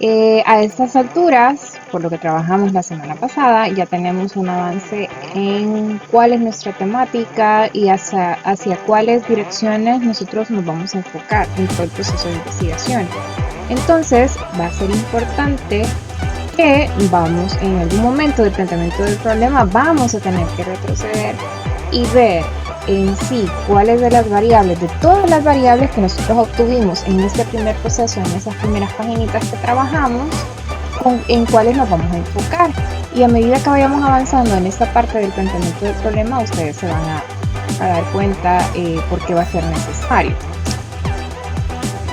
A estas alturas, por lo que trabajamos la semana pasada, ya tenemos un avance en cuál es nuestra temática y hacia cuáles direcciones nosotros nos vamos a enfocar en todo el proceso de investigación. Entonces, va a ser importante que vamos en algún momento del planteamiento del problema, vamos a tener que retroceder y ver en sí cuáles de las variables, de todas las variables que nosotros obtuvimos en este primer proceso, en esas primeras paginitas que trabajamos, en cuáles nos vamos a enfocar. Y a medida que vayamos avanzando en esta parte del planteamiento del problema, ustedes se van a dar cuenta por qué va a ser necesario.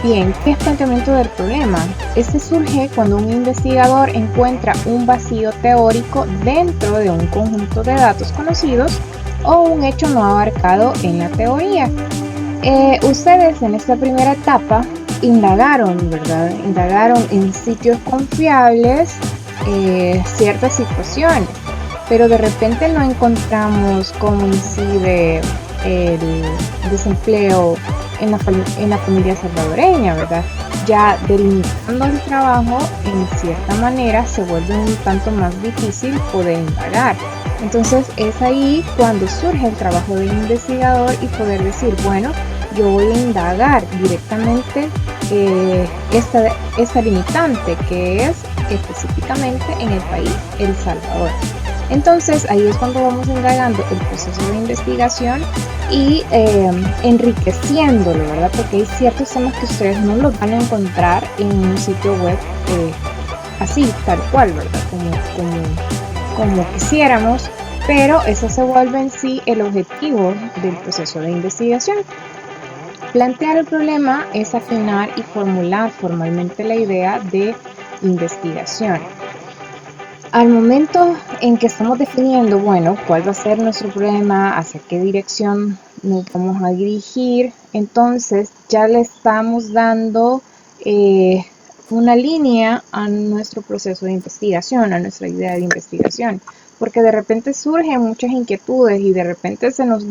Bien, ¿qué es planteamiento del problema? Este surge cuando un investigador encuentra un vacío teórico dentro de un conjunto de datos conocidos o un hecho no abarcado en la teoría. Ustedes en esta primera etapa indagaron, ¿verdad? Indagaron en sitios confiables ciertas situaciones, pero de repente no encontramos cómo incide el desempleo en la familia salvadoreña, ¿verdad? Ya delimitando el trabajo, en cierta manera se vuelve un tanto más difícil poder indagar. Entonces es ahí cuando surge el trabajo del investigador y poder decir, bueno, yo voy a indagar directamente esta limitante que es específicamente en el país El Salvador. Entonces ahí es cuando vamos indagando el proceso de investigación y enriqueciéndolo, ¿verdad? Porque hay ciertos temas que ustedes no los van a encontrar en un sitio web así, tal cual, ¿verdad? Como quisiéramos, pero eso se vuelve en sí el objetivo del proceso de investigación. Plantear el problema es afinar y formular formalmente la idea de investigación. Al momento en que estamos definiendo, bueno, cuál va a ser nuestro problema, hacia qué dirección nos vamos a dirigir, entonces ya le estamos dando una línea a nuestro proceso de investigación, a nuestra idea de investigación, porque de repente surgen muchas inquietudes y de repente se nos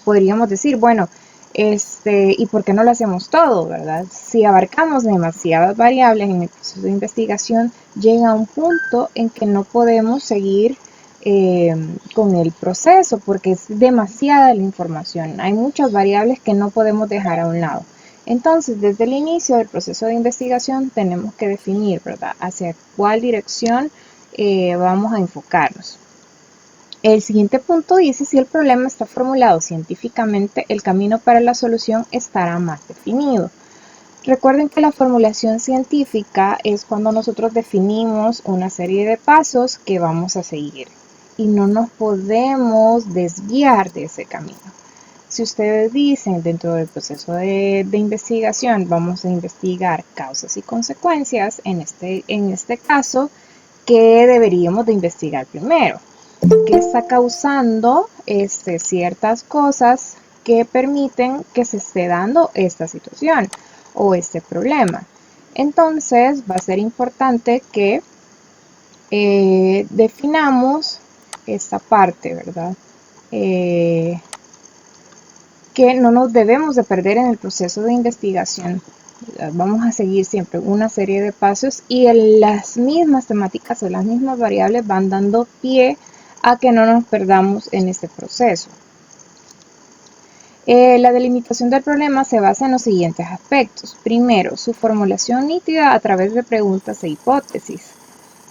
podríamos decir, bueno, ¿y por qué no lo hacemos todo, verdad? Si abarcamos demasiadas variables en el proceso de investigación, llega a un punto en que no podemos seguir con el proceso porque es demasiada la información. Hay muchas variables que no podemos dejar a un lado. Entonces, desde el inicio del proceso de investigación tenemos que definir, ¿verdad?, hacia cuál dirección vamos a enfocarnos. El siguiente punto dice, si el problema está formulado científicamente, el camino para la solución estará más definido. Recuerden que la formulación científica es cuando nosotros definimos una serie de pasos que vamos a seguir y no nos podemos desviar de ese camino. Si ustedes dicen dentro del proceso de investigación vamos a investigar causas y consecuencias, en este caso, ¿qué deberíamos de investigar primero? ¿Qué está causando ciertas cosas que permiten que se esté dando esta situación o este problema? Entonces va a ser importante que definamos esta parte, ¿verdad? Que no nos debemos de perder en el proceso de investigación. Vamos a seguir siempre una serie de pasos y las mismas temáticas o las mismas variables van dando pie a que no nos perdamos en este proceso. La delimitación del problema se basa en los siguientes aspectos. Primero, su formulación nítida a través de preguntas e hipótesis.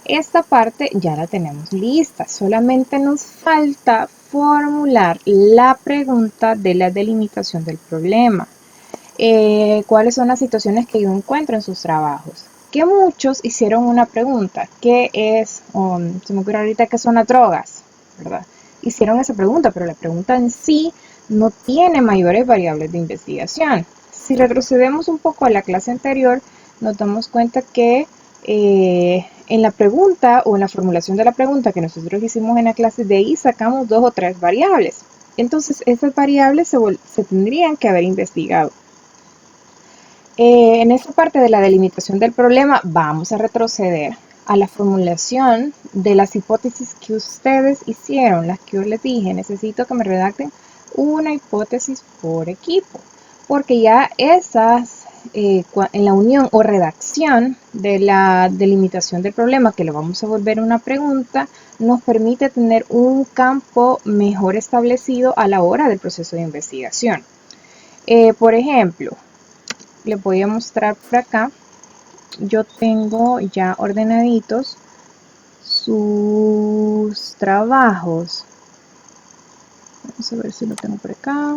Esta parte ya la tenemos lista, solamente nos falta formular la pregunta de la delimitación del problema. ¿Cuáles son las situaciones que yo encuentro en sus trabajos? Que muchos hicieron una pregunta, ¿qué es? Se me ocurre ahorita que son las drogas, ¿verdad? Hicieron esa pregunta, pero la pregunta en sí no tiene mayores variables de investigación. Si retrocedemos un poco a la clase anterior, nos damos cuenta que en la pregunta o en la formulación de la pregunta que nosotros hicimos en la clase, de ahí sacamos 2 o 3 variables. Entonces, esas variables se tendrían que haber investigado. En esta parte de la delimitación del problema vamos a retroceder a la formulación de las hipótesis que ustedes hicieron, las que yo les dije. Necesito que me redacten una hipótesis por equipo, porque ya esas en la unión o redacción de la delimitación del problema, que lo vamos a volver una pregunta, nos permite tener un campo mejor establecido a la hora del proceso de investigación. Por ejemplo, les voy a mostrar por acá. Yo tengo ya ordenaditos sus trabajos. Vamos a ver si lo tengo por acá.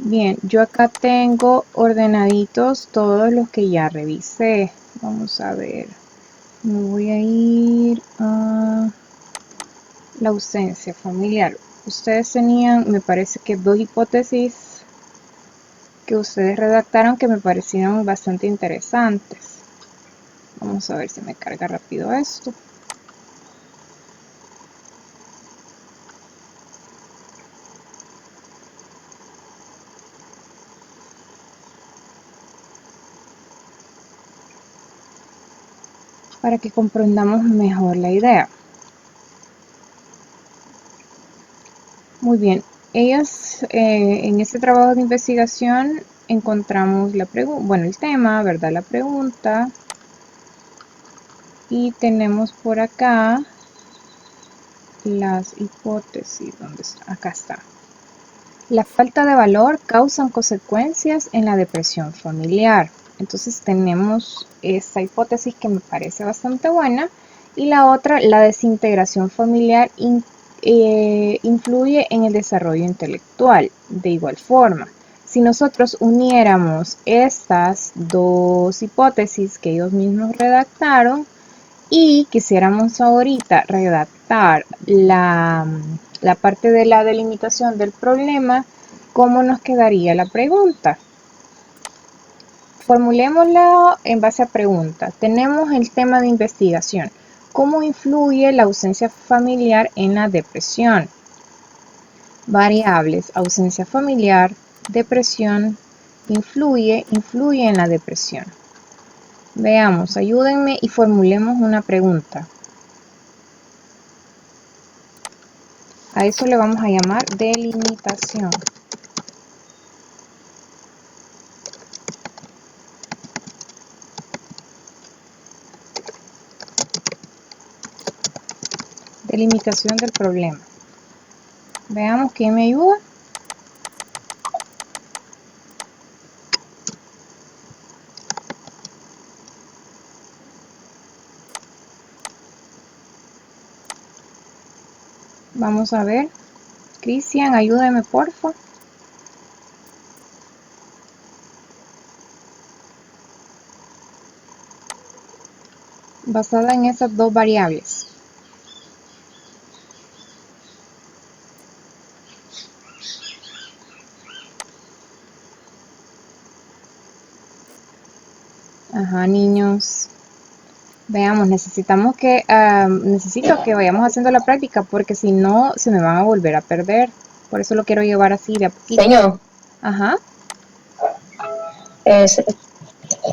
Bien, yo acá tengo ordenaditos todos los que ya revisé. Vamos a ver. Me voy a ir a la ausencia familiar. Ustedes tenían, me parece que 2 hipótesis que ustedes redactaron que me parecieron bastante interesantes. Vamos a ver si me carga rápido esto. Para que comprendamos mejor la idea. Muy bien, ellas en este trabajo de investigación encontramos la pregunta, bueno, el tema, ¿verdad? La pregunta. Y tenemos por acá las hipótesis. ¿Dónde está? Acá está. La falta de valor causa consecuencias en la depresión familiar. Entonces tenemos esta hipótesis que me parece bastante buena. Y la otra, la desintegración familiar influye en el desarrollo intelectual. De igual forma, si nosotros uniéramos estas dos hipótesis que ellos mismos redactaron y quisiéramos ahorita redactar la parte de la delimitación del problema, ¿cómo nos quedaría la pregunta? Formulémosla en base a preguntas. Tenemos el tema de investigación. ¿Cómo influye la ausencia familiar en la depresión? Variables: ausencia familiar, depresión, influye en la depresión. Veamos, ayúdenme y formulemos una pregunta. A eso le vamos a llamar delimitación. Delimitación del problema. Veamos quién me ayuda. Vamos a ver. Cristian, ayúdame porfa. Basada en esas dos variables. Ajá, niños. Veamos, necesito que vayamos haciendo la práctica porque si no se me van a volver a perder. Por eso lo quiero llevar así de a poquito. Señor, Ajá.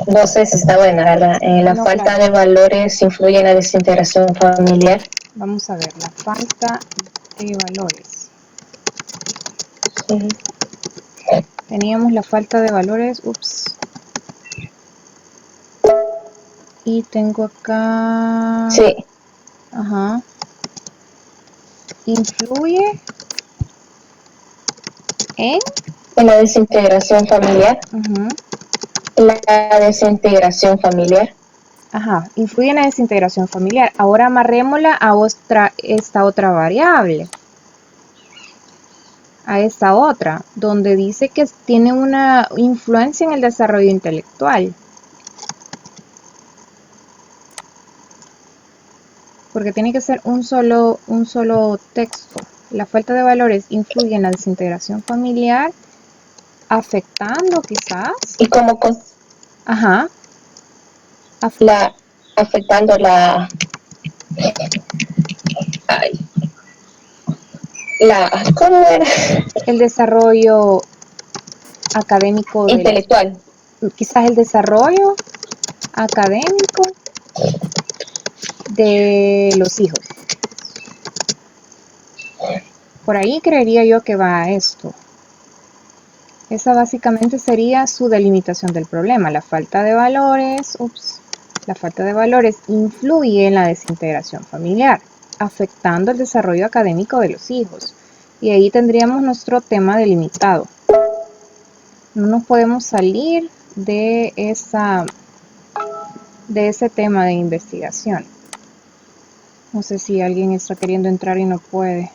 no sé si está buena, ¿verdad? La No, falta claro. de valores influye en la desintegración familiar. Vamos a ver, la falta de valores. Sí. Teníamos la falta de valores, ups. Y tengo acá... Sí. Ajá. Influye en... En la desintegración familiar. Ajá. La desintegración familiar. Ajá, influye en la desintegración familiar. Ahora amarrémosla a esta otra variable. A esta otra, donde dice que tiene una influencia en el desarrollo intelectual. Porque tiene que ser un solo texto. La falta de valores influye en la desintegración familiar, afectando quizás. Y como Ajá. Afectando ¿cómo era? El desarrollo académico intelectual. Quizás el desarrollo académico de los hijos. Por ahí creería yo que va esto. Esa básicamente sería su delimitación del problema. La falta de valores, la falta de valores influye en la desintegración familiar, afectando el desarrollo académico de los hijos. Y ahí tendríamos nuestro tema delimitado. No nos podemos salir de ese tema de investigación. No sé si alguien está queriendo entrar y no puede.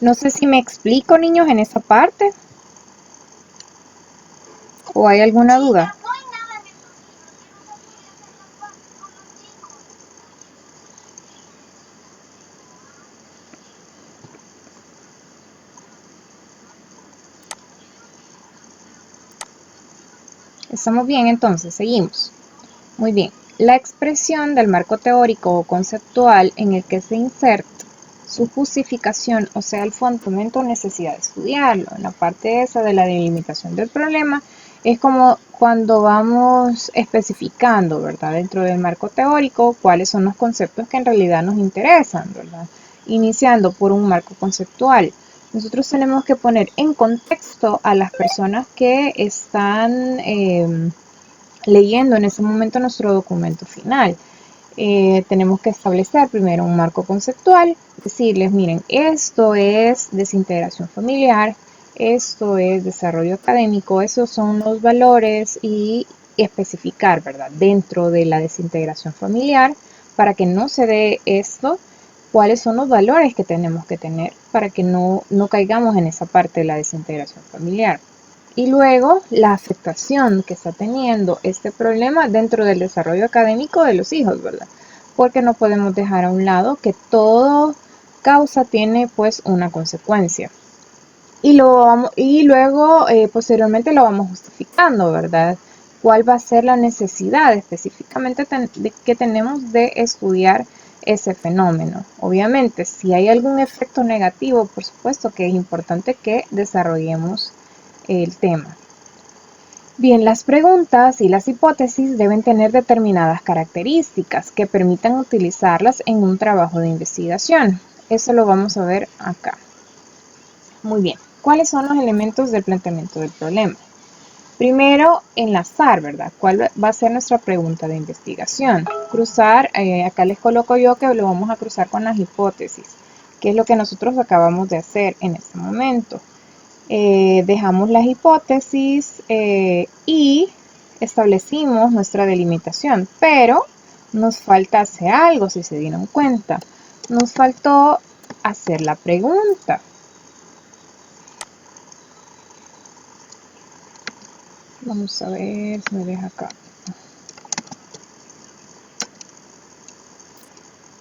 No sé si me explico, niños, en esa parte. ¿O hay alguna duda? ¿Estamos bien entonces? Seguimos. Muy bien. La expresión del marco teórico o conceptual en el que se inserta su justificación, o sea, el fundamento o necesidad de estudiarlo. En la parte esa de la delimitación del problema, es como cuando vamos especificando, ¿verdad? Dentro del marco teórico, cuáles son los conceptos que en realidad nos interesan, ¿verdad? Iniciando por un marco conceptual. Nosotros tenemos que poner en contexto a las personas que están leyendo en ese momento nuestro documento final. Tenemos que establecer primero un marco conceptual, decirles, miren, esto es desintegración familiar, esto es desarrollo académico, esos son los valores y especificar, ¿verdad? Dentro de la desintegración familiar, para que no se dé esto, cuáles son los valores que tenemos que tener para que no caigamos en esa parte de la desintegración familiar. Y luego la afectación que está teniendo este problema dentro del desarrollo académico de los hijos, ¿verdad? Porque no podemos dejar a un lado que todo causa tiene pues una consecuencia. Y luego posteriormente lo vamos justificando, ¿verdad? ¿Cuál va a ser la necesidad específicamente que tenemos de estudiar ese fenómeno? Obviamente, si hay algún efecto negativo, por supuesto que es importante que desarrollemos el tema. Bien, las preguntas y las hipótesis deben tener determinadas características que permitan utilizarlas en un trabajo de investigación. Eso lo vamos a ver acá. Muy bien, ¿cuáles son los elementos del planteamiento del problema? Primero, enlazar, ¿verdad? ¿Cuál va a ser nuestra pregunta de investigación? Cruzar, acá les coloco yo que lo vamos a cruzar con las hipótesis, que es lo que nosotros acabamos de hacer en este momento. Dejamos las hipótesis y establecimos nuestra delimitación, pero nos falta hacer algo, si se dieron cuenta. Nos faltó hacer la pregunta. Vamos a ver si me deja acá.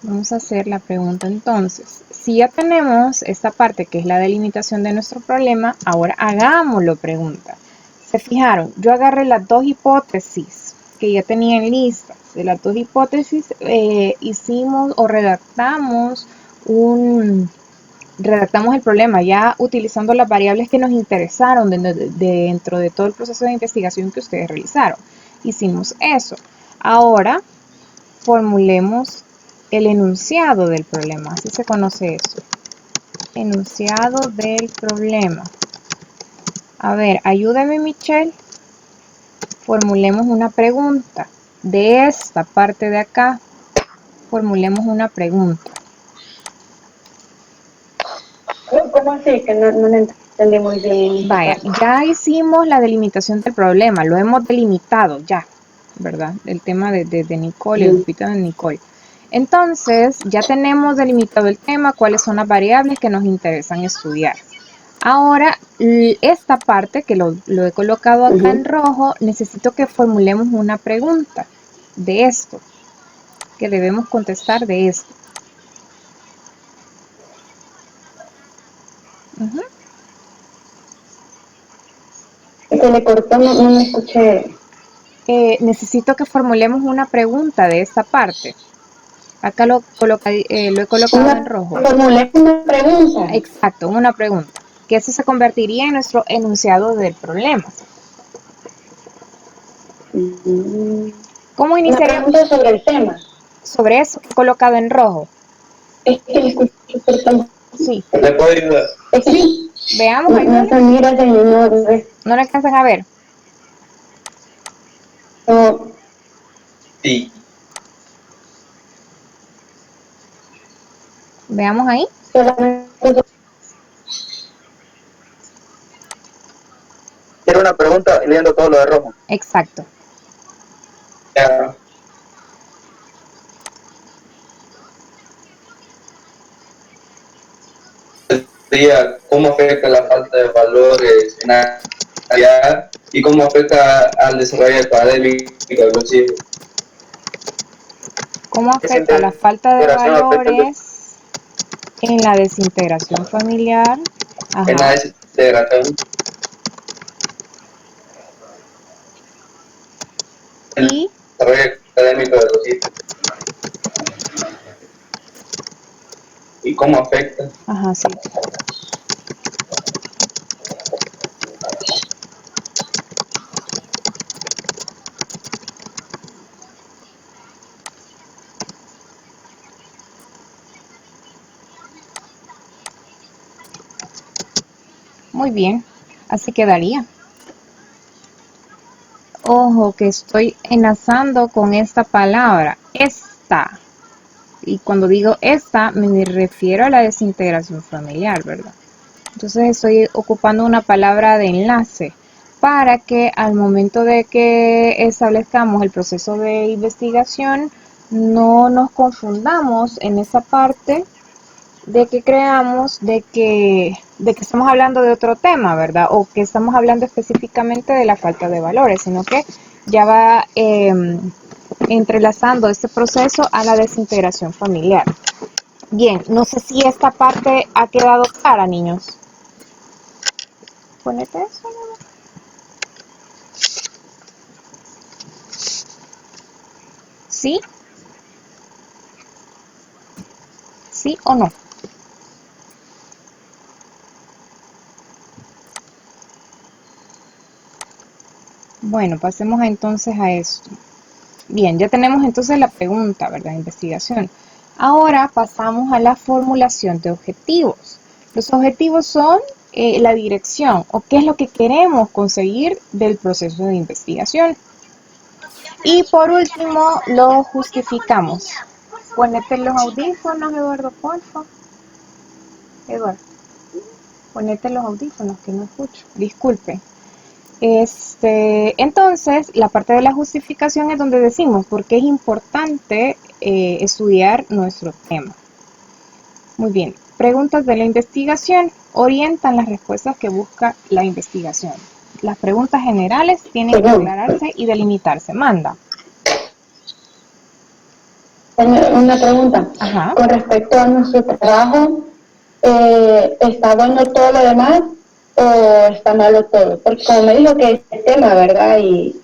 Vamos a hacer la pregunta entonces. Si ya tenemos esta parte que es la delimitación de nuestro problema, ahora hagámoslo pregunta. ¿Se fijaron? Yo agarré las dos hipótesis que ya tenía en lista. De las dos hipótesis hicimos o redactamos el problema ya utilizando las variables que nos interesaron dentro de todo el proceso de investigación que ustedes realizaron. Hicimos eso. Ahora formulemos el enunciado del problema, así se conoce eso. Enunciado del problema. A ver, ayúdame, Michelle. Formulemos una pregunta. De esta parte de acá, formulemos una pregunta. ¿Cómo así? Que no entendí muy bien. Vaya, ya hicimos la delimitación del problema, lo hemos delimitado ya, ¿verdad? El tema de Nicole, el grupito de Nicole. Entonces, ya tenemos delimitado el tema, cuáles son las variables que nos interesan estudiar. Ahora, esta parte que lo he colocado acá en rojo, necesito que formulemos una pregunta de esto, que debemos contestar de esto. Se le cortó, no me escuché. Necesito que formulemos una pregunta de esta parte. Acá lo he colocado en rojo. Formulemos una pregunta. Exacto, una pregunta. Que eso se convertiría en nuestro enunciado del problema. ¿Cómo iniciaríamos? Una pregunta sobre el tema. Sobre eso que he colocado en rojo. Es que le escucho por tanto Sí. ¿Le puedo ayudar? Sí. Veamos, No ayúdame. se mira, señor, ¿No le alcanzan a ver? no, Sí. Veamos ahí. solamente Quiero una pregunta leyendo todo lo de rojo. Exacto. Ya. Sería cómo afecta la falta de valores en la realidad y cómo afecta al desarrollo académico de los hijos. ¿Cómo Esa afecta la falta de integración afecta valores en la desintegración familiar? en la Ajá. desintegración, el Y, desarrollo académico de los hijos y cómo afecta. ajá, sí. Muy bien. Así quedaría. Ojo que estoy enlazando con esta palabra, esta. Y cuando digo esta, me refiero a la desintegración familiar, ¿verdad? Entonces estoy ocupando una palabra de enlace para que al momento de que establezcamos el proceso de investigación no nos confundamos en esa parte de que creamos de que estamos hablando de otro tema, ¿verdad? O que estamos hablando específicamente de la falta de valores, sino que ya va entrelazando este proceso a la desintegración familiar. Bien, no sé si esta parte ha quedado clara, niños. Ponete eso, ¿no? ¿Sí? ¿Sí o no? Bueno, pasemos entonces a esto. Bien, ya tenemos entonces la pregunta, ¿verdad? Investigación. Ahora pasamos a la formulación de objetivos. Los objetivos son la dirección o qué es lo que queremos conseguir del proceso de investigación. Y por último, lo justificamos. Ponete los audífonos, Eduardo, porfa. Eduardo, ponete los audífonos que no escucho. Disculpe. Entonces, la parte de la justificación es donde decimos por qué es importante estudiar nuestro tema. Muy bien, preguntas de la investigación orientan las respuestas que busca la investigación. Las preguntas generales tienen que aclararse y delimitarse. Manda. una pregunta. Ajá. Con respecto a nuestro trabajo, ¿está bueno todo lo demás o está malo todo? Porque como me dijo que es el tema, ¿verdad? Y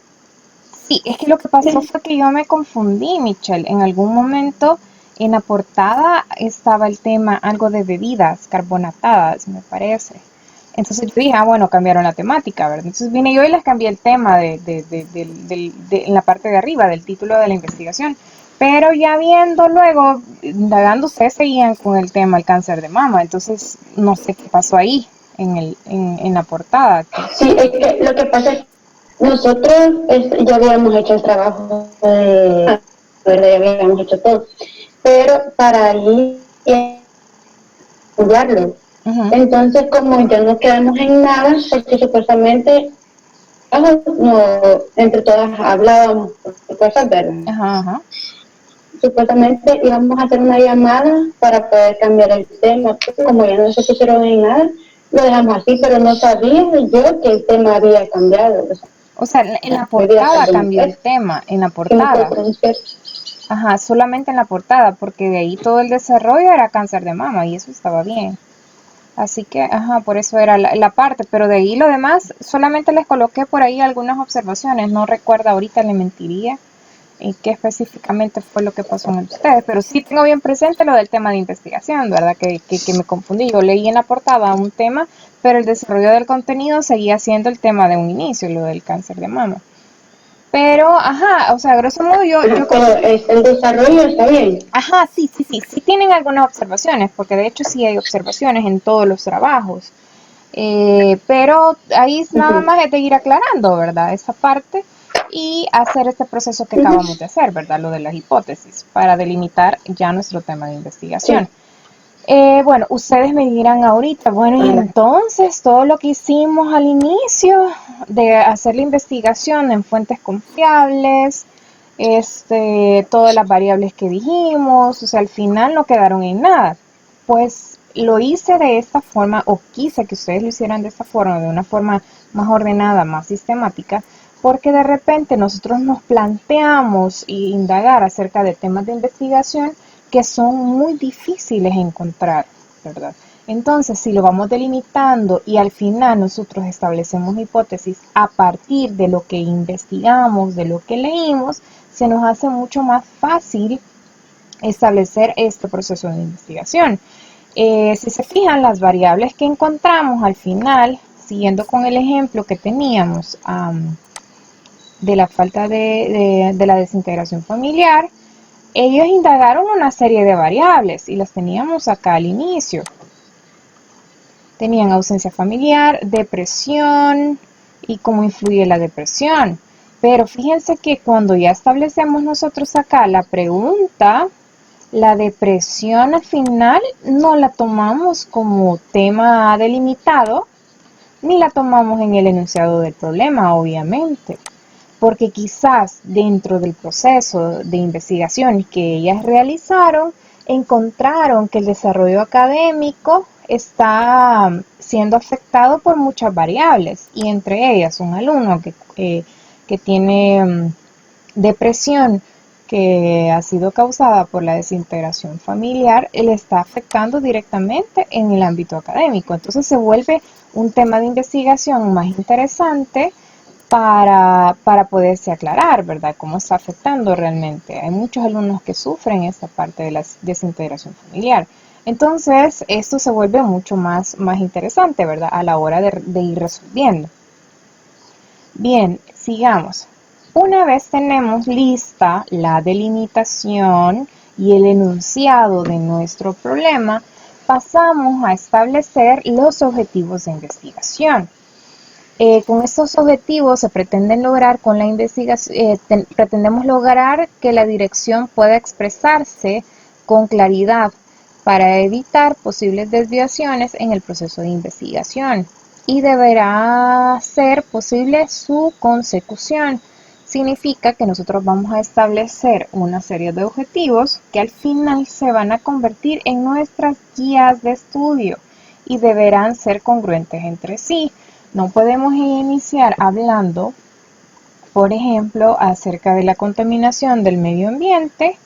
Sí, es que lo que pasó fue que yo me confundí, Michelle. En algún momento en la portada estaba el tema algo de bebidas carbonatadas, me parece. Entonces yo dije, bueno, cambiaron la temática, ¿verdad? Entonces vine yo y les cambié el tema en la parte de arriba del título de la investigación. Pero ya viendo luego, indagando, ustedes seguían con el tema el cáncer de mama. Entonces no sé qué pasó ahí en la portada. sí, es que lo que pasa es que nosotros ya habíamos hecho el trabajo, ¿verdad? Ya habíamos hecho todo, pero para ahí estudiarlo. Entonces, como ya no quedamos en nada, porque supuestamente no, entre todas hablábamos de cosas, ¿verdad? Ajá. Supuestamente íbamos a hacer una llamada para poder cambiar el tema, pero como ya no se pusieron en nada, lo dejamos así, pero no sabía yo que el tema había cambiado. O sea, en la portada cambió el tema, en la portada. Ajá, solamente en la portada, porque de ahí todo el desarrollo era cáncer de mama y eso estaba bien. Así que, ajá, por eso era la parte, pero de ahí lo demás, solamente les coloqué por ahí algunas observaciones, no recuerdo ahorita, le mentiría qué específicamente fue lo que pasó en ustedes, pero sí tengo bien presente lo del tema de investigación, ¿verdad? Que me confundí, yo leí en la portada un tema, pero el desarrollo del contenido seguía siendo el tema de un inicio, lo del cáncer de mama. Pero, ajá, o sea, a grosso modo yo Pero el desarrollo está bien. ajá, sí tienen algunas observaciones, porque de hecho sí hay observaciones en todos los trabajos. Pero ahí es nada Ujú, más es de ir aclarando, ¿verdad? Esa parte y hacer este proceso que ujú, acabamos de hacer, ¿verdad? Lo de las hipótesis, para delimitar ya nuestro tema de investigación. sí. Bueno, ustedes me dirán ahorita, bueno, y Anda. entonces todo lo que hicimos al inicio de hacer la investigación en fuentes confiables, todas las variables que dijimos, o sea, al final no quedaron en nada. Pues lo hice de esta forma, o quise que ustedes lo hicieran de esta forma, de una forma más ordenada, más sistemática, porque de repente nosotros nos planteamos indagar acerca de temas de investigación que son muy difíciles de encontrar, ¿verdad? Entonces, si lo vamos delimitando y al final nosotros establecemos hipótesis a partir de lo que investigamos, de lo que leímos, se nos hace mucho más fácil establecer este proceso de investigación. Si se fijan, las variables que encontramos al final, siguiendo con el ejemplo que teníamos de la falta de la desintegración familiar, ellos indagaron una serie de variables y las teníamos acá al inicio. Tenían ausencia familiar, depresión y cómo influye la depresión. Pero fíjense que cuando ya establecemos nosotros acá la pregunta, la depresión al final no la tomamos como tema delimitado, ni la tomamos en el enunciado del problema, obviamente, porque quizás dentro del proceso de investigación que ellas realizaron, encontraron que el desarrollo académico está siendo afectado por muchas variables, y entre ellas un alumno que tiene depresión que ha sido causada por la desintegración familiar, le está afectando directamente en el ámbito académico. Entonces se vuelve un tema de investigación más interesante para poderse aclarar, ¿verdad? Cómo está afectando realmente. Hay muchos alumnos que sufren esta parte de la desintegración familiar. Entonces, esto se vuelve mucho más interesante, ¿verdad? A la hora de ir resolviendo. Bien, sigamos. Una vez tenemos lista la delimitación y el enunciado de nuestro problema, pasamos a establecer los objetivos de investigación. Con estos objetivos se pretenden lograr con la investigación, pretendemos lograr que la dirección pueda expresarse con claridad para evitar posibles desviaciones en el proceso de investigación, y deberá ser posible su consecución. Significa que nosotros vamos a establecer una serie de objetivos que al final se van a convertir en nuestras guías de estudio y deberán ser congruentes entre sí. No podemos iniciar hablando, por ejemplo, acerca de la contaminación del medio ambiente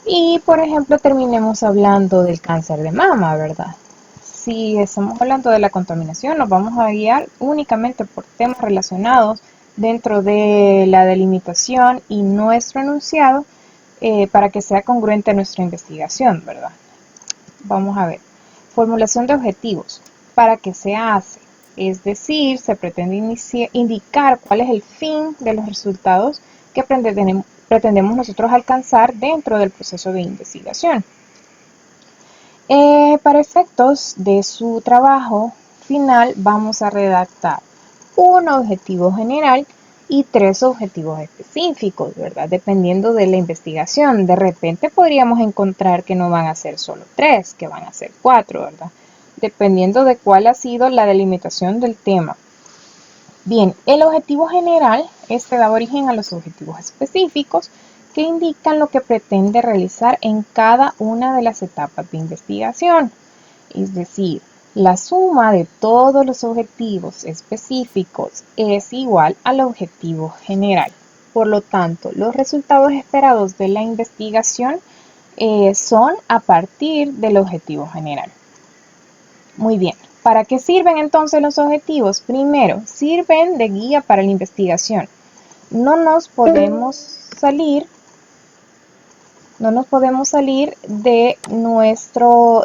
y, por ejemplo, terminemos hablando del cáncer de mama, ¿verdad? Si estamos hablando de la contaminación, nos vamos a guiar únicamente por temas relacionados dentro de la delimitación y nuestro enunciado, para que sea congruente nuestra investigación, ¿verdad? Vamos a ver. Formulación de objetivos. ¿Para qué se hace? Es decir, se pretende indicar cuál es el fin de los resultados que pretendemos nosotros alcanzar dentro del proceso de investigación. Para efectos de su trabajo final, vamos a redactar un objetivo general y 3 objetivos específicos, ¿verdad? Dependiendo de la investigación. De repente podríamos encontrar que no van a ser solo 3, que van a ser 4, ¿verdad? Dependiendo de cuál ha sido la delimitación del tema. Bien, el objetivo general da origen a los objetivos específicos, que indican lo que pretende realizar en cada una de las etapas de investigación. Es decir, la suma de todos los objetivos específicos es igual al objetivo general. Por lo tanto, los resultados esperados de la investigación son a partir del objetivo general. Muy bien. ¿Para qué sirven entonces los objetivos? Primero, sirven de guía para la investigación. No nos podemos salir de nuestro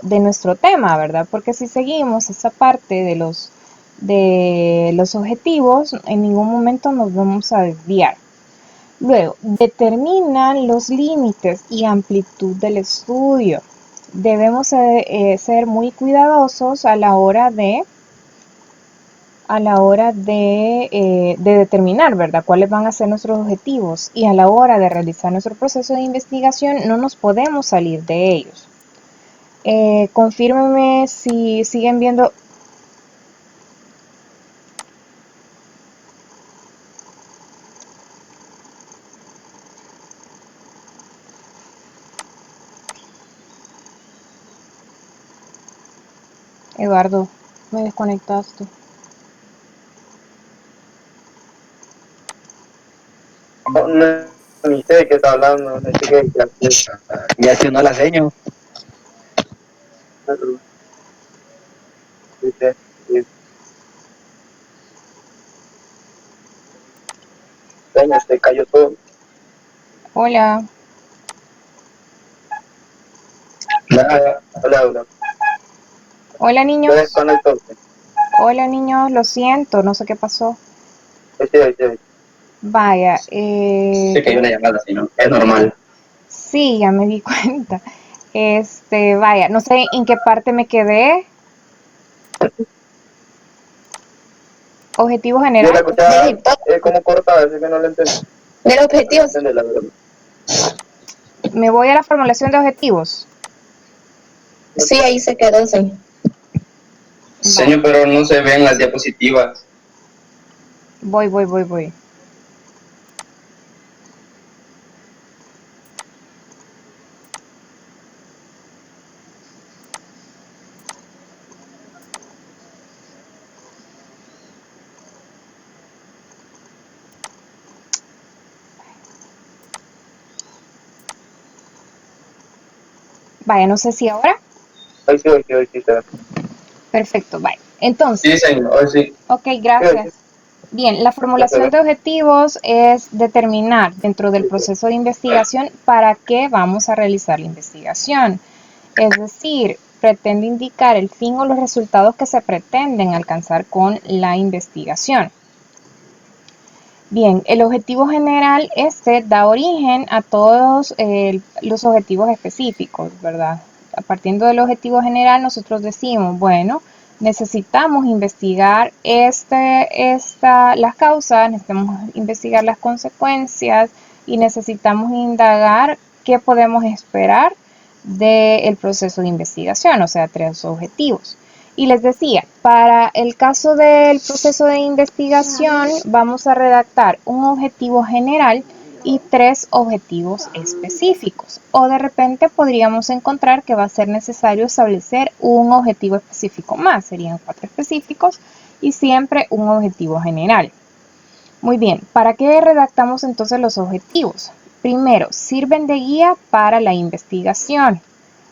tema, ¿verdad? Porque si seguimos esa parte de los objetivos, en ningún momento nos vamos a desviar. Luego, determinan los límites y amplitud del estudio. Debemos ser muy cuidadosos a la hora de determinar, ¿verdad?, cuáles van a ser nuestros objetivos, y a la hora de realizar nuestro proceso de investigación no nos podemos salir de ellos. Confírmenme si siguen viendo. Eduardo, me desconectaste. No, ni sé de qué está hablando, no sé qué. Ya si no la seño. Dice, se cayó todo. Hola. Hola. Hola, ¿Se niños. desconectó? Hola, niños, lo siento, no sé qué pasó. Sí. Vaya, Se cayó una llamada, si no, es normal. sí, ya me di cuenta. Vaya, no sé en qué parte me quedé. Objetivo Yo general. la escuchaba como cortada, así que no lo entendí. Del objetivo, No entendí, la verdad. Me voy a la formulación de objetivos. sí, ahí se quedó, sí. Señor, pero no se ven las diapositivas. Voy. Vaya, no sé si ahora. Hoy sí, te Perfecto, vaya. Entonces, Sí, señor, hoy sí. ok, gracias. Bien, la formulación de objetivos es determinar dentro del proceso de investigación para qué vamos a realizar la investigación. Es decir, pretende indicar el fin o los resultados que se pretenden alcanzar con la investigación. Bien, el objetivo general da origen a todos los objetivos específicos, ¿verdad? Partiendo del objetivo general, nosotros decimos, bueno, necesitamos investigar las causas, necesitamos investigar las consecuencias y necesitamos indagar qué podemos esperar del proceso de investigación, o sea, 3 objetivos. Y les decía, para el caso del proceso de investigación vamos a redactar un objetivo general y 3 objetivos específicos. O de repente podríamos encontrar que va a ser necesario establecer un objetivo específico más. Serían 4 específicos y siempre un objetivo general. Muy bien, ¿para qué redactamos entonces los objetivos? Primero, sirven de guía para la investigación.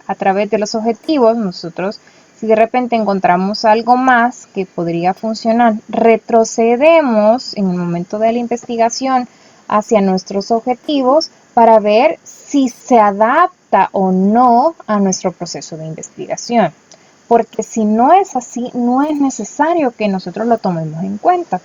A través de los objetivos, nosotros, si de repente encontramos algo más que podría funcionar, retrocedemos en el momento de la investigación hacia nuestros objetivos para ver si se adapta o no a nuestro proceso de investigación. Porque si no es así, no es necesario que nosotros lo tomemos en cuenta.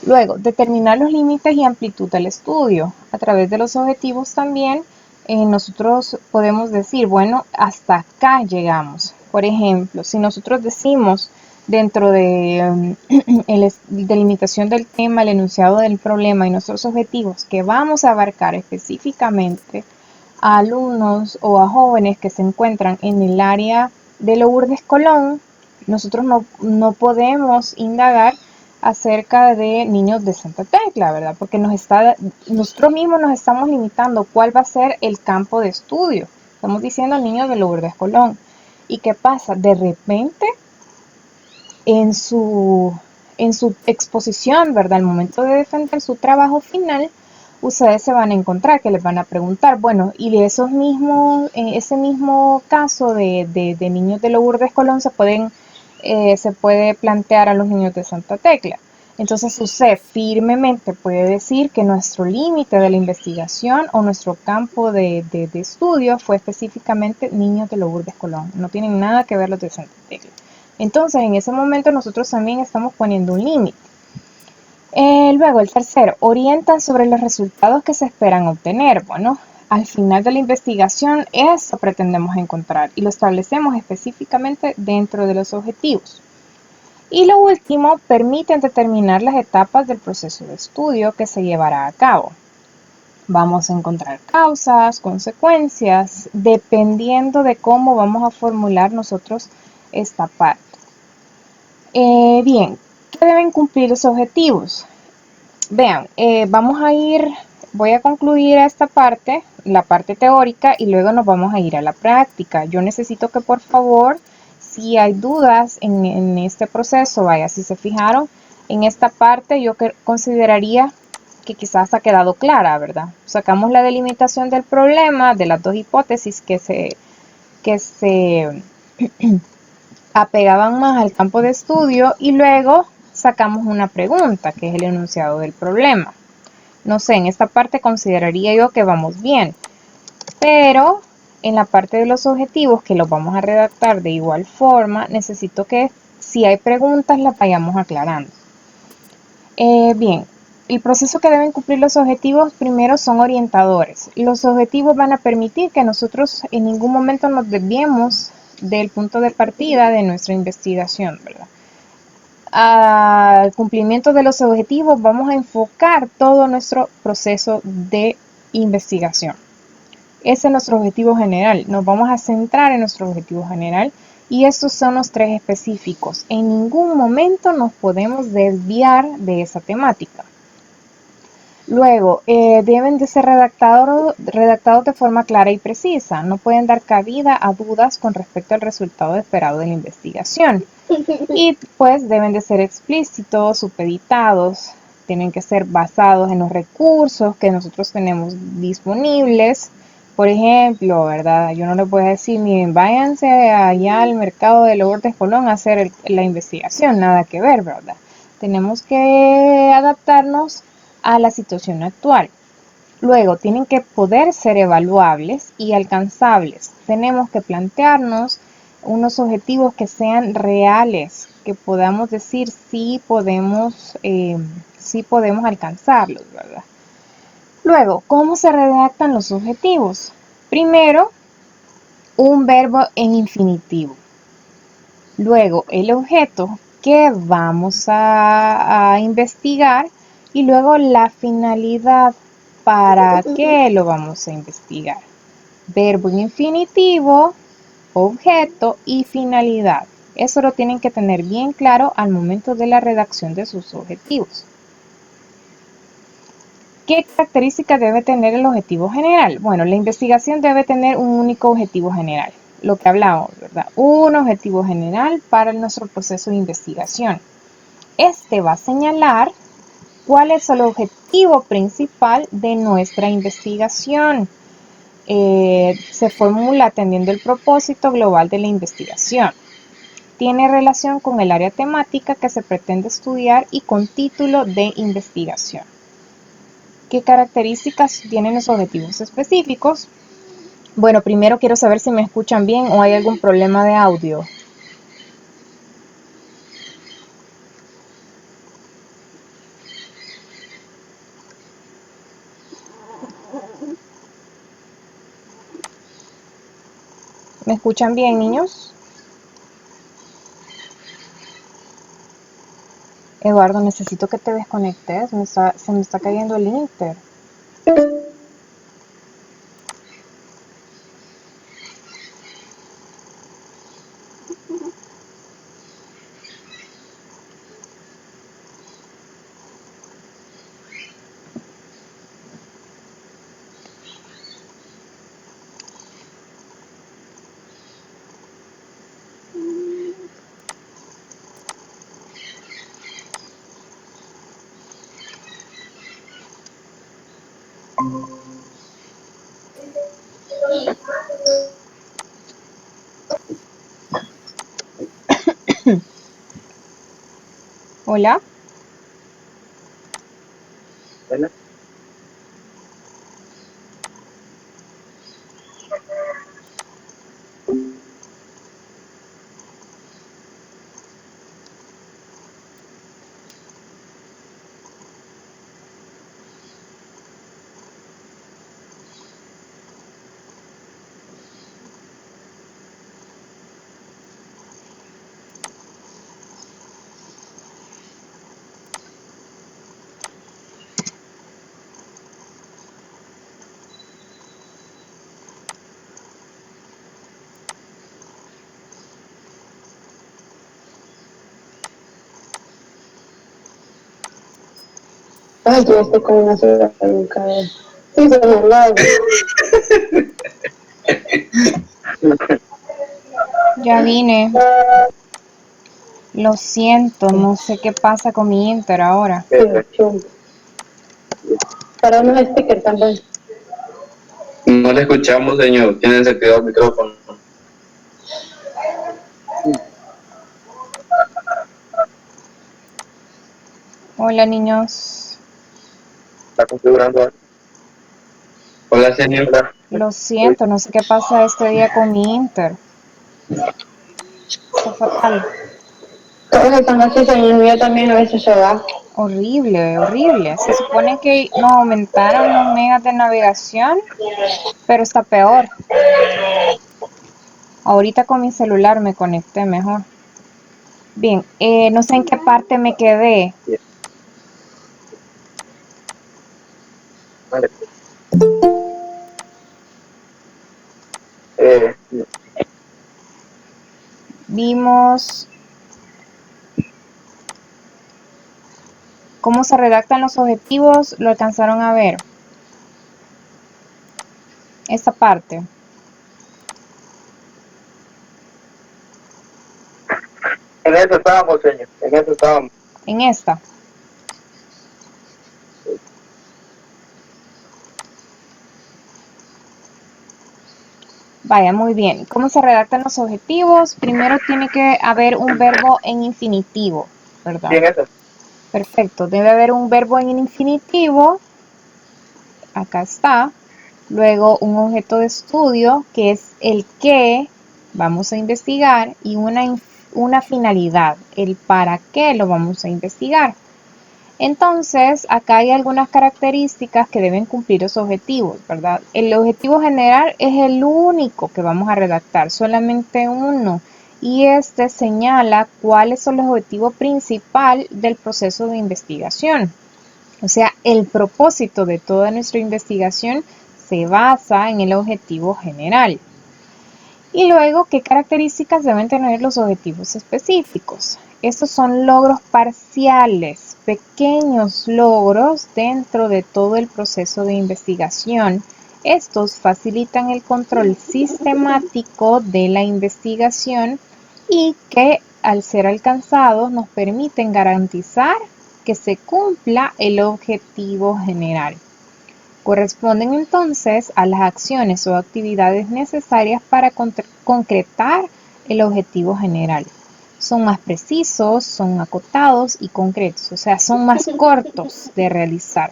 Luego, determinar los límites y amplitud del estudio. A través de los objetivos también nosotros podemos decir, bueno, hasta acá llegamos. Por ejemplo, si nosotros decimos dentro de la delimitación del tema, el enunciado del problema y nuestros objetivos que vamos a abarcar específicamente a alumnos o a jóvenes que se encuentran en el área de Lourdes Colón, nosotros no podemos indagar acerca de niños de Santa Tecla, ¿verdad? Porque nosotros mismos nos estamos limitando cuál va a ser el campo de estudio. Estamos diciendo niños de Lourdes Colón. ¿Y qué pasa? De repente, en su exposición, ¿verdad? Al momento de defender su trabajo final, ustedes se van a encontrar que les van a preguntar, bueno, y de ese mismo caso de niños de Lourdes Colón se puede plantear a los niños de Santa Tecla. Entonces usted firmemente puede decir que nuestro límite de la investigación o nuestro campo de estudio fue específicamente niños de Lourdes Colón. No tienen nada que ver los de Santa Tecla. Entonces en ese momento nosotros también estamos poniendo un límite. Luego, el tercero, orientan sobre los resultados que se esperan obtener. Bueno, al final de la investigación, eso pretendemos encontrar y lo establecemos específicamente dentro de los objetivos. Y lo último, permiten determinar las etapas del proceso de estudio que se llevará a cabo. Vamos a encontrar causas, consecuencias, dependiendo de cómo vamos a formular nosotros esta parte. Bien, ¿qué deben cumplir los objetivos? Vean, voy a concluir esta parte, la parte teórica, y luego nos vamos a ir a la práctica. Yo necesito que por favor, si hay dudas en este proceso, vaya, si se fijaron, en esta parte yo consideraría que quizás ha quedado clara, ¿verdad? Sacamos la delimitación del problema, de las dos hipótesis que se apegaban más al campo de estudio y luego sacamos una pregunta, que es el enunciado del problema. No sé, en esta parte consideraría yo que vamos bien, pero en la parte de los objetivos, que los vamos a redactar de igual forma, necesito que si hay preguntas las vayamos aclarando. Bien, el proceso que deben cumplir los objetivos primero son orientadores. Los objetivos van a permitir que nosotros en ningún momento nos desviemos del punto de partida de nuestra investigación, ¿verdad? Al cumplimiento de los objetivos vamos a enfocar todo nuestro proceso de investigación. Ese es nuestro objetivo general. Nos vamos a centrar en nuestro objetivo general y estos son los tres específicos. En ningún momento nos podemos desviar de esa temática. Luego, deben de ser redactados de forma clara y precisa. No pueden dar cabida a dudas con respecto al resultado esperado de la investigación. Y pues deben de ser explícitos, supeditados, tienen que ser basados en los recursos que nosotros tenemos disponibles. Por ejemplo, ¿verdad? Yo no les voy a decir, miren, váyanse allá al mercado de Lourdes Colón a hacer la investigación, nada que ver, ¿verdad? Tenemos que adaptarnos a la situación actual. Luego, tienen que poder ser evaluables y alcanzables. Tenemos que plantearnos unos objetivos que sean reales, que podamos decir sí podemos alcanzarlos, ¿verdad? Luego, ¿cómo se redactan los objetivos? Primero, un verbo en infinitivo. Luego, el objeto que vamos a investigar y luego la finalidad. ¿Para qué lo vamos a investigar? Verbo en infinitivo, objeto y finalidad. Eso lo tienen que tener bien claro al momento de la redacción de sus objetivos. ¿Qué características debe tener el objetivo general? Bueno, la investigación debe tener un único objetivo general. Lo que hablamos, ¿verdad? Un objetivo general para nuestro proceso de investigación. Este va a señalar cuál es el objetivo principal de nuestra investigación. Se formula atendiendo el propósito global de la investigación. Tiene relación con el área temática que se pretende estudiar y con título de investigación. ¿Qué características tienen los objetivos específicos? Bueno, primero quiero saber si me escuchan bien o hay algún problema de audio. ¿Me escuchan bien, niños? Eduardo, necesito que te desconectes, se me está cayendo el Inter. Hola. Bueno, Ay, yo estoy con una ciudad en cabeza. Sí, se me habla. Ya vine. Lo siento, no sé qué pasa con mi Inter ahora. Sí, chum. Para unos stickers también. No le escuchamos, señor. Tienen activado el micrófono. Hola, niños. Está configurando. Hola, señor. Hola. Lo siento, no sé qué pasa este día con mi Inter. Está fatal. Todos están así, señor mío también a veces se va. Horrible, horrible. Se supone que nos aumentaron los megas de navegación, pero está peor. Ahorita con mi celular me conecté mejor. Bien, no sé en qué parte me quedé. Vale. Vimos cómo se redactan los objetivos, lo alcanzaron a ver. Esta parte. En eso estábamos, señor. En eso estábamos. En esta. Vaya, muy bien. ¿Cómo se redactan los objetivos? Primero tiene que haber un verbo en infinitivo, ¿verdad? Sí, en eso. Perfecto. Debe haber un verbo en infinitivo. Acá está. Luego un objeto de estudio, que es el que vamos a investigar, y una finalidad, el para qué lo vamos a investigar. Entonces, acá hay algunas características que deben cumplir los objetivos, ¿verdad? El objetivo general es el único que vamos a redactar, solamente uno. Y este señala cuáles son los objetivos principales del proceso de investigación. O sea, el propósito de toda nuestra investigación se basa en el objetivo general. Y luego, ¿qué características deben tener los objetivos específicos? Estos son logros parciales, pequeños logros dentro de todo el proceso de investigación. Estos facilitan el control sistemático de la investigación y que al ser alcanzados nos permiten garantizar que se cumpla el objetivo general. Corresponden entonces a las acciones o actividades necesarias para concretar el objetivo general. Son más precisos, son acotados y concretos, o sea, son más cortos de realizar.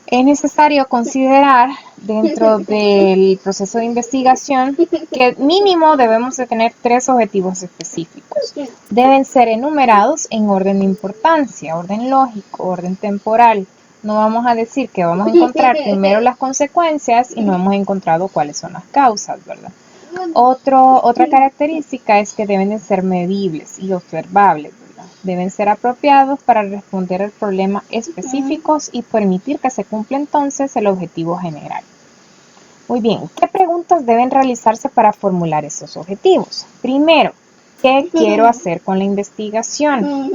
Es necesario considerar dentro del proceso de investigación que mínimo debemos de tener 3 objetivos específicos. Deben ser enumerados en orden de importancia, orden lógico, orden temporal. No vamos a decir que vamos a encontrar primero las consecuencias y no hemos encontrado cuáles son las causas, ¿verdad? Otra característica es que deben de ser medibles y observables, ¿verdad? Deben ser apropiados para responder al problema específicos y permitir que se cumpla entonces el objetivo general. Muy bien, ¿qué preguntas deben realizarse para formular esos objetivos? Primero, ¿qué quiero hacer con la investigación?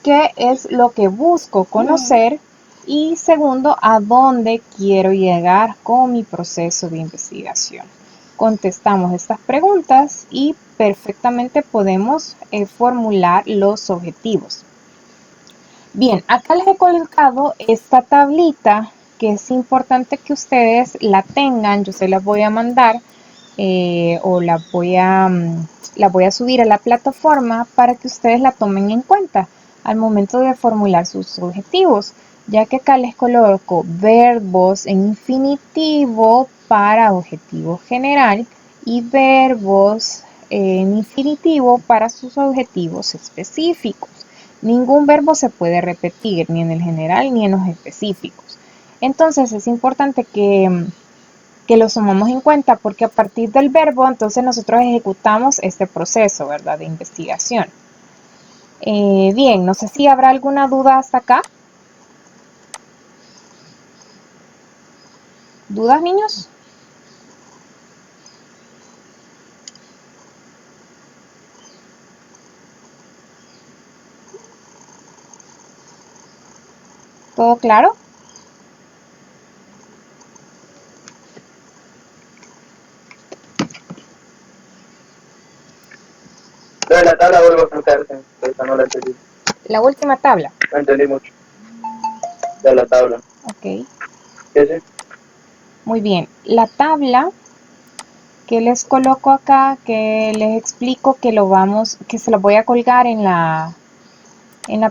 ¿Qué es lo que busco conocer? Y segundo, ¿a dónde quiero llegar con mi proceso de investigación? Contestamos estas preguntas y perfectamente podemos formular los objetivos. Bien, acá les he colocado esta tablita que es importante que ustedes la tengan. Yo se las voy a mandar o la voy a subir a la plataforma para que ustedes la tomen en cuenta al momento de formular sus objetivos, ya que acá les coloco verbos en infinitivo para objetivo general y verbos en infinitivo para sus objetivos específicos. Ningún verbo se puede repetir ni en el general ni en los específicos. Entonces es importante que lo sumamos en cuenta porque a partir del verbo entonces nosotros ejecutamos este proceso, ¿verdad? De investigación. Bien, no sé si habrá alguna duda hasta acá. ¿Dudas, niños? ¿Todo claro? Lo de la tabla vuelvo a explicarte, esa no la entendí. La última tabla. No entendí mucho de la tabla. Ok, ¿Qué es? muy bien. La tabla que les coloco acá, que les explico que se lo voy a colgar en la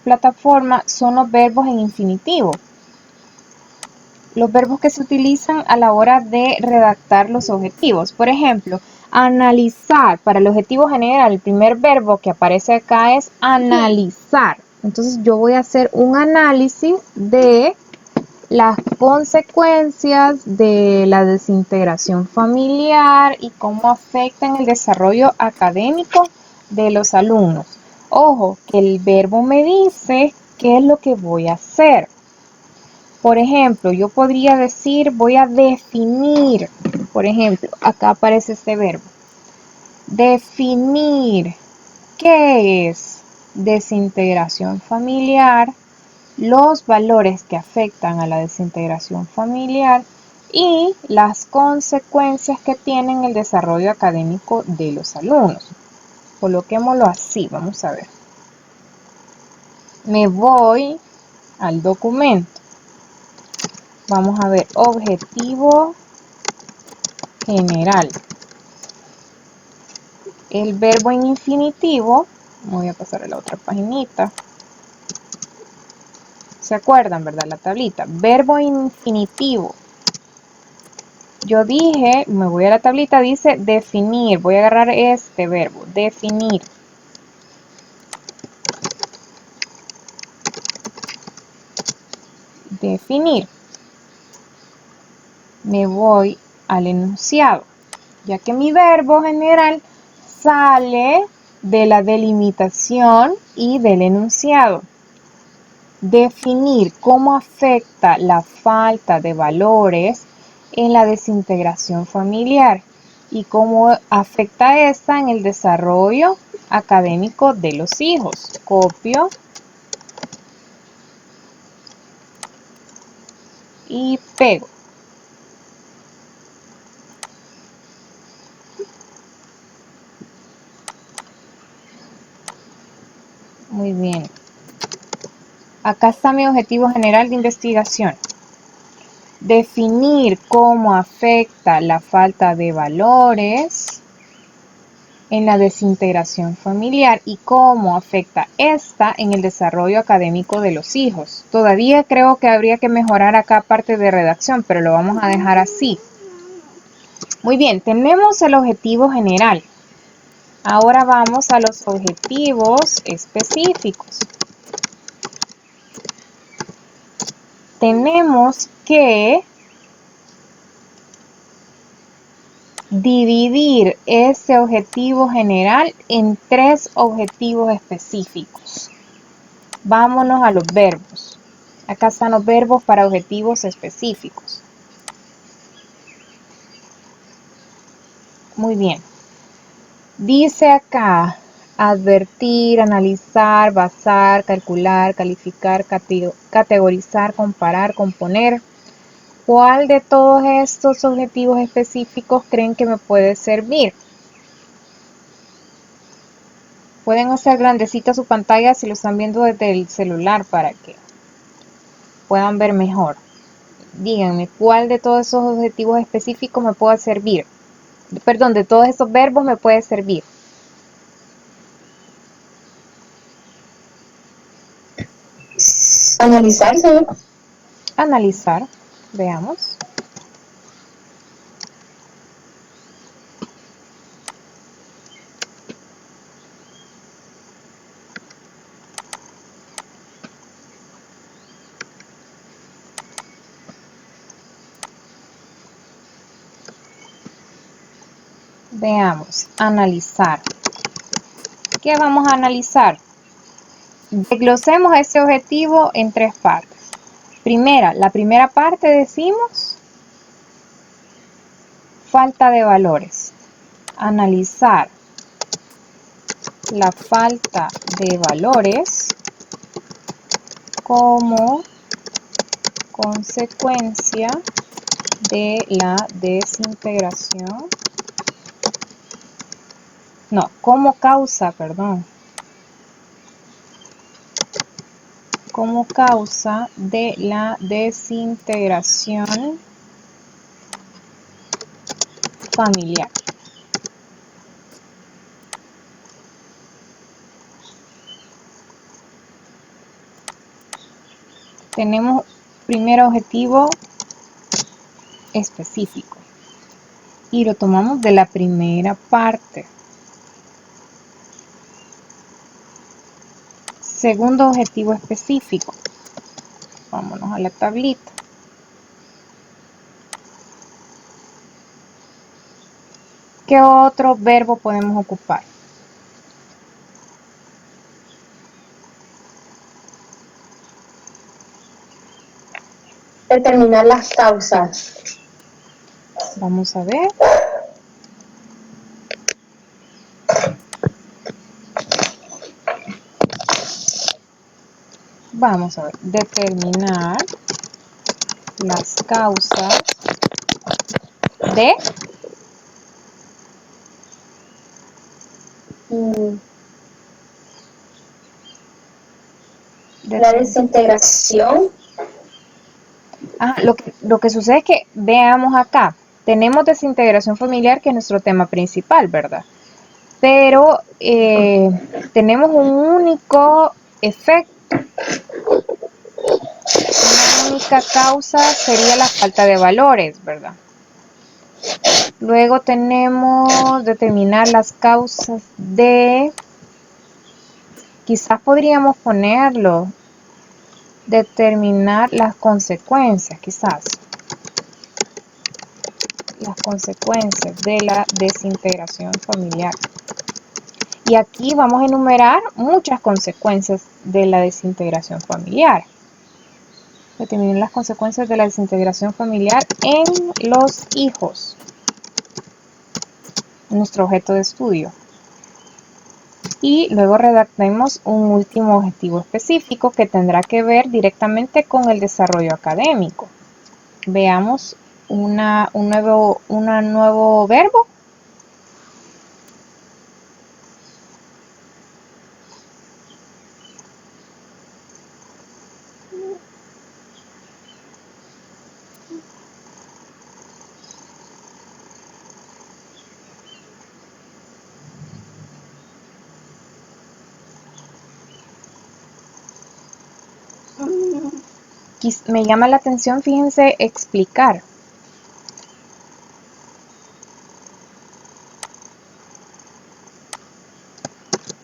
plataforma, son los verbos en infinitivo. Los verbos que se utilizan a la hora de redactar los objetivos. Por ejemplo, analizar. Para el objetivo general, el primer verbo que aparece acá es analizar. Entonces yo voy a hacer un análisis de las consecuencias de la desintegración familiar y cómo afectan el desarrollo académico de los alumnos. Ojo, que el verbo me dice qué es lo que voy a hacer. Por ejemplo, yo podría decir, voy a definir. Por ejemplo, acá aparece este verbo. Definir. ¿Qué es desintegración familiar? Los valores que afectan a la desintegración familiar y las consecuencias que tienen el desarrollo académico de los alumnos. Coloquémoslo así, vamos a ver. Me voy al documento. Vamos a ver, objetivo general. El verbo en infinitivo, voy a pasar a la otra paginita. ¿Se acuerdan, verdad? La tablita. Verbo infinitivo. Yo dije, me voy a la tablita, dice definir. Voy a agarrar este verbo, definir. Definir. Me voy al enunciado, ya que mi verbo general sale de la delimitación y del enunciado. Definir cómo afecta la falta de valores en la desintegración familiar y cómo afecta esta en el desarrollo académico de los hijos. Copio y pego. Muy bien. Acá está mi objetivo general de investigación. Definir cómo afecta la falta de valores en la desintegración familiar y cómo afecta esta en el desarrollo académico de los hijos. Todavía creo que habría que mejorar acá parte de redacción, pero lo vamos a dejar así. Muy bien, tenemos el objetivo general. Ahora vamos a los objetivos específicos. Tenemos que dividir ese objetivo general en 3 objetivos específicos. Vámonos a los verbos. Acá están los verbos para objetivos específicos. Muy bien. Dice acá, advertir, analizar, basar, calcular, calificar, categorizar, comparar, componer. ¿Cuál de todos estos objetivos específicos creen que me puede servir? Pueden hacer grandecita su pantalla si lo están viendo desde el celular para que puedan ver mejor. Díganme, ¿cuál de todos esos objetivos específicos me puede servir? Perdón, de todos estos verbos me puede servir. Analizarse. Analizar, veamos. Veamos, analizar. ¿Qué vamos a analizar? Desglosemos ese objetivo en 3 partes. La primera parte decimos falta de valores. Analizar la falta de valores como consecuencia de la desintegración. No, como causa, perdón. Como causa de la desintegración familiar. Tenemos primer objetivo específico y lo tomamos de la primera parte. Segundo objetivo específico. Vámonos a la tablita. ¿Qué otro verbo podemos ocupar? Determinar las causas. Vamos a ver. Vamos a ver. Determinar las causas de La desintegración. Lo que sucede es que veamos acá. Tenemos desintegración familiar, que es nuestro tema principal, ¿verdad? Pero tenemos un único efecto. Una única causa sería la falta de valores, ¿verdad? Luego tenemos determinar las causas de, quizás podríamos ponerlo, determinar las consecuencias, quizás. Las consecuencias de la desintegración familiar. Y aquí vamos a enumerar muchas consecuencias de la desintegración familiar. Determinar las consecuencias de la desintegración familiar en los hijos. Nuestro objeto de estudio. Y luego redactemos un último objetivo específico que tendrá que ver directamente con el desarrollo académico. Veamos un nuevo verbo. Me llama la atención, fíjense, explicar.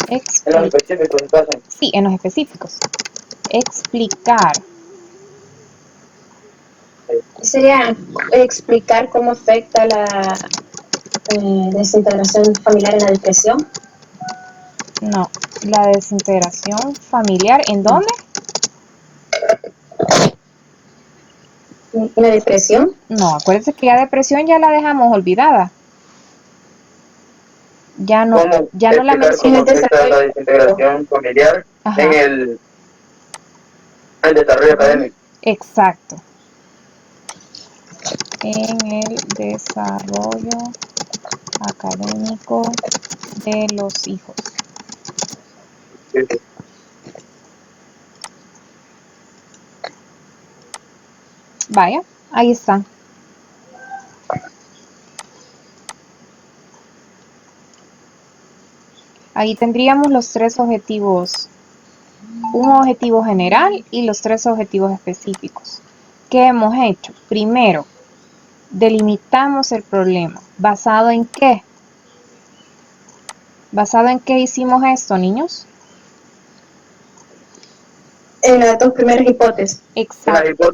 En los específicos, entonces. Sí, en los específicos. Explicar. Sería explicar cómo afecta la desintegración familiar en la depresión. No, la desintegración familiar, ¿en dónde? ¿En la depresión? No, acuérdense que la depresión ya la dejamos olvidada. Ya no la mencioné. ¿Cómo afecta la desintegración familiar en el desarrollo académico? Exacto. En el desarrollo académico de los hijos. Sí, sí. Vaya, ahí está. Ahí tendríamos los tres objetivos. Un objetivo general y los tres objetivos específicos. ¿Qué hemos hecho? Primero, delimitamos el problema. ¿Basado en qué? ¿Basado en qué hicimos esto, niños? En las dos primeras hipótesis. Exacto.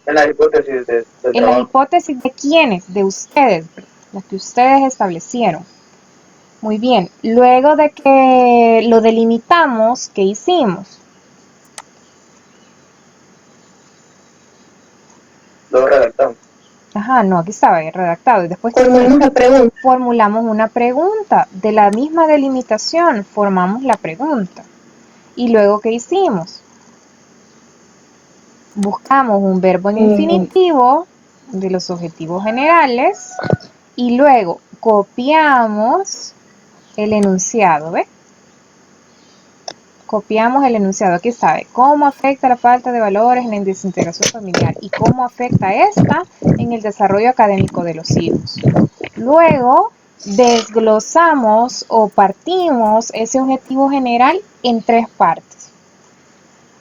En las hipótesis de En las hipótesis de quiénes, de ustedes, las que ustedes establecieron. Muy bien. Luego de que lo delimitamos, ¿qué hicimos? Lo redactamos. Ajá, no, aquí estaba redactado. Y después Formulamos una pregunta. De la misma delimitación, formamos la pregunta. ¿Y luego qué hicimos? buscamos un verbo en Mm. infinitivo de los objetivos generales y luego copiamos el enunciado, ¿ve? Copiamos el enunciado. Aquí está, ¿ve? ¿Cómo afecta la falta de valores en la desintegración familiar y cómo afecta esta en el desarrollo académico de los hijos? Luego desglosamos o partimos ese objetivo general en 3 partes.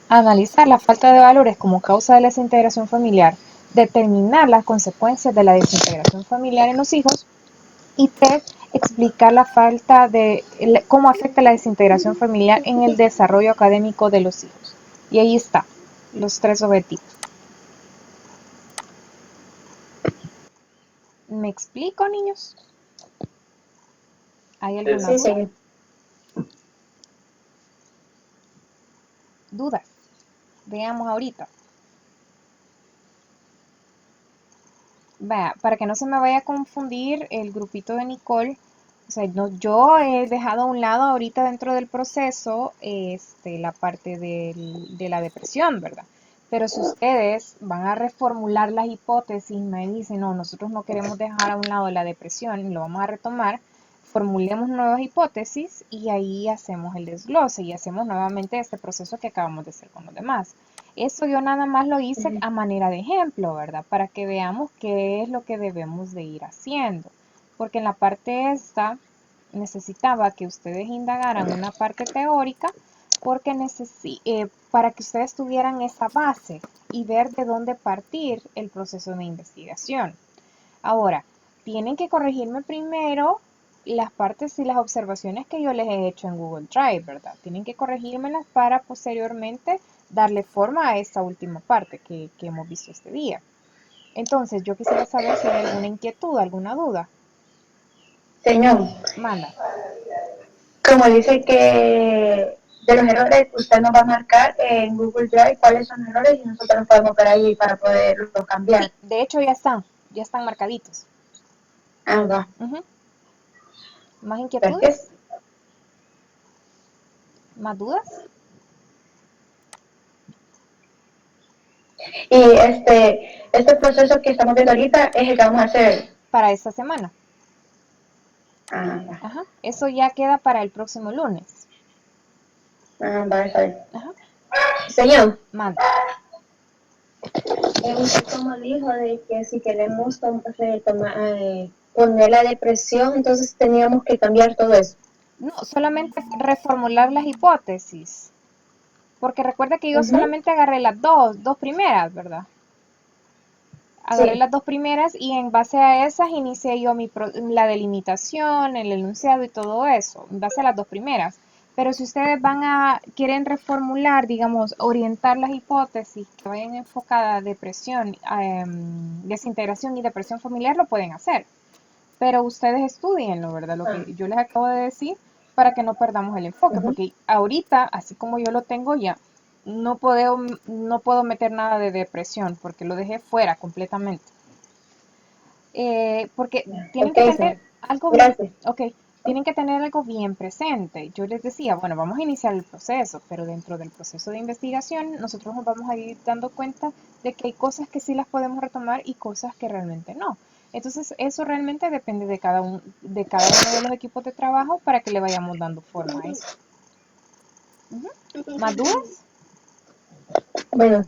Analizar la falta de valores como causa de la desintegración familiar, determinar las consecuencias de la desintegración familiar en los hijos y 3, explicar la falta de cómo afecta la desintegración familiar en el desarrollo académico de los hijos. Y ahí está, los 3 objetivos. ¿Me explico, niños? ¿Hay alguna Sí, duda? señor. ¿Dudas? Veamos ahorita. Vea, para que no se me vaya a confundir el grupito de Nicole, o sea, no, yo he dejado a un lado ahorita dentro del proceso la parte de la depresión, ¿verdad? Pero si ustedes van a reformular las hipótesis, me dicen, no, nosotros no queremos dejar a un lado la depresión y lo vamos a retomar, formulemos nuevas hipótesis y ahí hacemos el desglose y hacemos nuevamente este proceso que acabamos de hacer con los demás. Eso yo nada más lo hice a manera de ejemplo, ¿verdad? Para que veamos qué es lo que debemos de ir haciendo. Porque en la parte esta necesitaba que ustedes indagaran una parte teórica porque para que ustedes tuvieran esa base y ver de dónde partir el proceso de investigación. Ahora, tienen que corregirme primero las partes y las observaciones que yo les he hecho en Google Drive, ¿verdad? Tienen que corregírmelas para posteriormente darle forma a esta última parte que hemos visto este día. Entonces, yo quisiera saber si hay alguna inquietud, alguna duda. Señor, Manda. como dice que de los errores usted nos va a marcar en Google Drive cuáles son los errores y nosotros los podemos ver ahí para poderlos cambiar. Sí, de hecho ya están marcaditos. Ah, va. ¿Más Gracias. inquietudes? ¿Más dudas? Y este proceso que estamos viendo ahorita es el que vamos a hacer. Para esta semana. Ah, va. Ajá. Eso ya queda para el próximo lunes. Ah, va, está bien. Ajá. Señor, Manda. usted como dijo de que si queremos poner la depresión, entonces teníamos que cambiar todo eso. No, solamente reformular las hipótesis. Porque recuerda que yo solamente agarré las dos primeras, ¿verdad? Agarré Sí. las 2 primeras y en base a esas inicié yo la delimitación, el enunciado y todo eso, en base a las 2 primeras. Pero si ustedes quieren reformular, digamos, orientar las hipótesis que vayan enfocadas a depresión, desintegración y depresión familiar, lo pueden hacer. Pero ustedes estudienlo, ¿verdad? Lo que yo les acabo de decir para que no perdamos el enfoque, porque ahorita, así como yo lo tengo ya, no puedo meter nada de depresión porque lo dejé fuera completamente. Porque tienen que tener algo bien, Gracias. tienen que tener algo bien presente. Yo les decía, bueno, vamos a iniciar el proceso, pero dentro del proceso de investigación nosotros nos vamos a ir dando cuenta de que hay cosas que sí las podemos retomar y cosas que realmente no. Entonces, eso realmente depende de cada uno de los equipos de trabajo para que le vayamos dando forma a eso. ¿Más dudas? Bueno,